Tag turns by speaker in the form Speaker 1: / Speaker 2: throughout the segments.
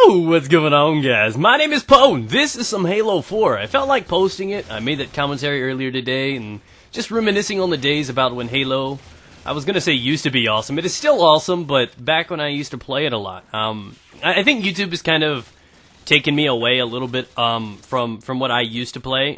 Speaker 1: Yo, what's going on, guys? My name is Poe, and this is some Halo 4. I felt like posting it. I made that commentary earlier today, and just reminiscing on the days about when Halo, I was gonna say used to be awesome. It is still awesome, but back when I used to play it a lot. I think YouTube has kind of taken me away a little bit from what I used to play.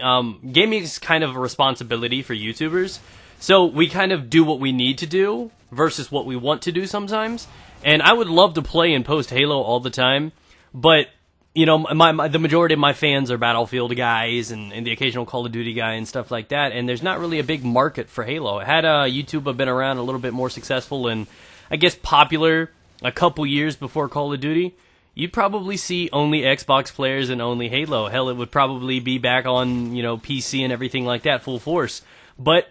Speaker 1: Gaming is kind of a responsibility for YouTubers, so we kind of do what we need to do versus what we want to do sometimes. And I would love to play and post Halo all the time, but, you know, the majority of my fans are Battlefield guys and the occasional Call of Duty guy and stuff like that, and there's not really a big market for Halo. Had YouTube have been around a little bit more successful and, I guess, popular a couple years before Call of Duty, you'd probably see only Xbox players and only Halo. Hell, it would probably be back on, you know, PC and everything like that, full force. But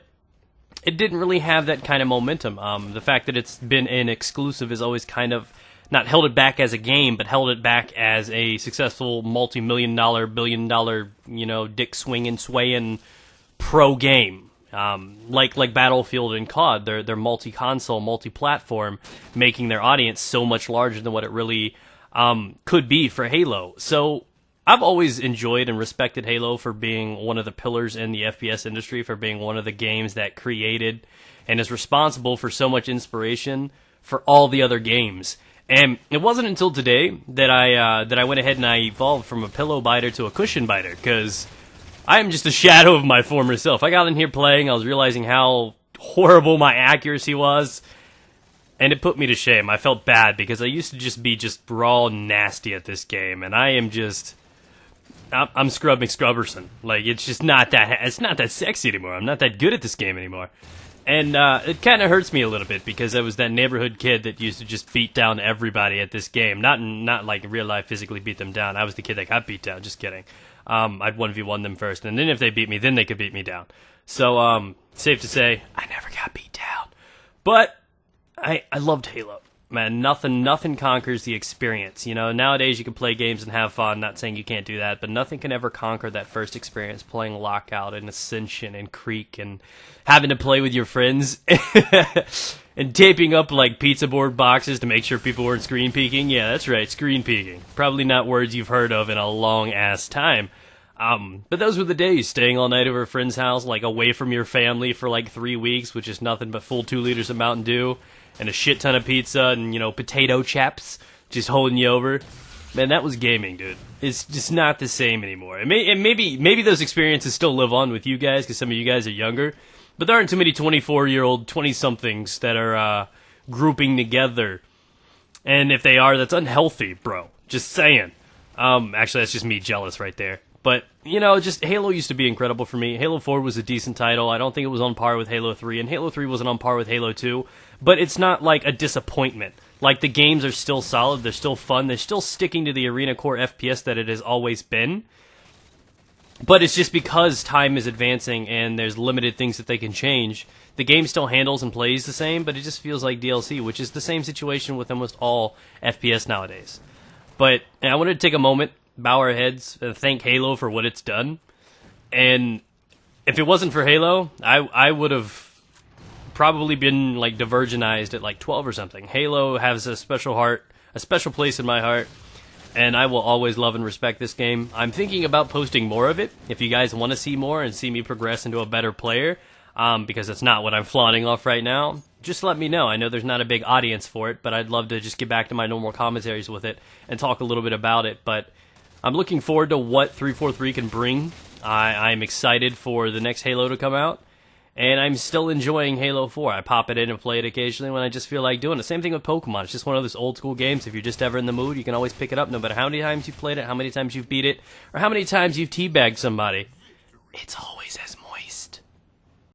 Speaker 1: it didn't really have that kind of momentum. The fact that it's been an exclusive has always kind of not held it back as a game, but held it back as a successful multi-million-dollar, billion-dollar, you know, dick-swinging, swaying pro game. Like Battlefield and COD, they're multi-console, multi-platform, making their audience so much larger than what it really could be for Halo. So I've always enjoyed and respected Halo for being one of the pillars in the FPS industry, for being one of the games that created and is responsible for so much inspiration for all the other games. And it wasn't until today that I went ahead and I evolved from a pillow biter to a cushion biter, because I am just a shadow of my former self. I got in here playing, I was realizing how horrible my accuracy was, and it put me to shame. I felt bad because I used to just be raw nasty at this game, and I am just... I'm Scrub McScrubberson. Like, it's just not that sexy anymore. I'm not that good at this game anymore. And it kind of hurts me a little bit because I was that neighborhood kid that used to just beat down everybody at this game. Not like in real life physically beat them down. I was the kid that got beat down. Just kidding. I'd 1v1 them first, and then if they beat me, then they could beat me down. So, safe to say, I never got beat down. But I loved Halo. Man, nothing conquers the experience. You know, nowadays you can play games and have fun, not saying you can't do that, but nothing can ever conquer that first experience playing Lockout and Ascension and Creek and having to play with your friends and taping up like pizza board boxes to make sure people weren't screen peeking. Yeah, that's right, screen peeking. Probably not words you've heard of in a long ass time. But those were the days, staying all night over a friend's house, like away from your family for like 3 weeks, which is nothing but full 2 liters of Mountain Dew and a shit ton of pizza and, you know, potato chaps just holding you over. Man, that was gaming, dude. It's just not the same anymore. And maybe those experiences still live on with you guys because some of you guys are younger, but there aren't too many 24-year-old 20-somethings that are grouping together. And if they are, that's unhealthy, bro. Just saying. Actually, that's just me jealous right there. But, you know, just Halo used to be incredible for me. Halo 4 was a decent title. I don't think it was on par with Halo 3, and Halo 3 wasn't on par with Halo 2. But it's not like a disappointment. Like, the games are still solid, they're still fun, they're still sticking to the arena core FPS that it has always been. But it's just because time is advancing and there's limited things that they can change. The game still handles and plays the same, but it just feels like DLC, which is the same situation with almost all FPS nowadays. But I wanted to take a moment, bow our heads, and thank Halo for what it's done. And if it wasn't for Halo, I would have probably been like divergenized at like 12 or something. Halo has a special place in my heart, and I will always love and respect this game. I'm thinking about posting more of it. If you guys want to see more and see me progress into a better player, because it's not what I'm flaunting off right now, just let me know. I know there's not a big audience for it, but I'd love to just get back to my normal commentaries with it and talk a little bit about it. But I'm looking forward to what 343 can bring. I'm excited for the next Halo to come out, and I'm still enjoying Halo 4. I pop it in and play it occasionally when I just feel like doing it. Same thing with Pokemon. It's just one of those old school games. If you're just ever in the mood, you can always pick it up no matter how many times you've played it, how many times you've beat it, or how many times you've teabagged somebody. It's always